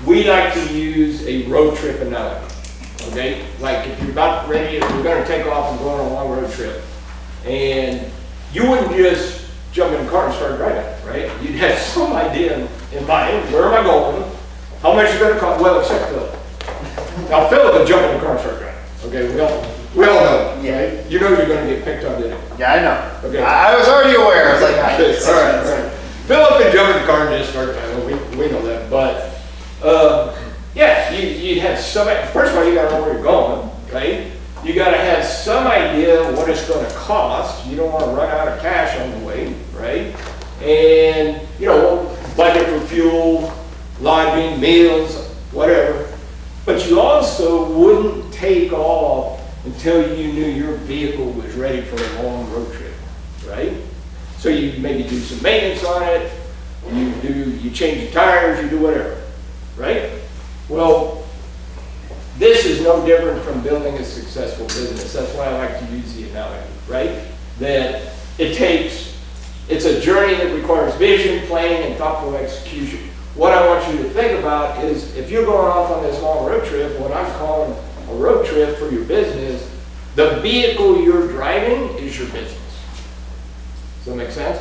we like to use a road trip analogy. Okay, like if you're about ready, if you're going to take off and go on a long road trip, and you wouldn't just jump in a car and start driving, right? You'd have some idea in mind, where am I going, how much it's going to cost, well, except Philip. Now Philip would jump in the car and start driving, okay? We all know, right? You know you're going to get picked on, didn't you? Yeah, I know. Okay. I was already aware. I was like, All right. Philip would jump in the car and just start driving, we know that, but, yeah, you'd have some, first of all, you gotta know where you're going, right? You gotta have some idea what it's gonna cost. You don't wanna run out of cash on the way, right? And, you know, budget for fuel, lodging, meals, whatever. But you also wouldn't take off until you knew your vehicle was ready for a long road trip, right? So you maybe do some maintenance on it, you change the tires, you do whatever, right? Well, this is no different from building a successful business. That's why I like to use the analogy, right? That it's a journey that requires vision, planning, and thoughtful execution. What I want you to think about is if you're going off on this long road trip, what I'm calling a road trip for your business, the vehicle you're driving is your business. Does that make sense?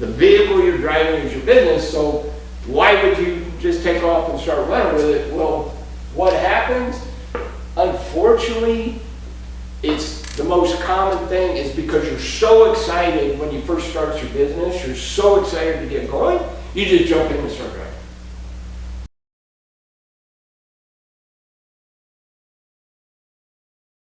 The vehicle you're driving is your business, so why would you just take off and start running with it? Well, what happens, unfortunately, it's the most common thing is because you're so excited when you first start your business, you're so excited to get going, you just jump in and start driving.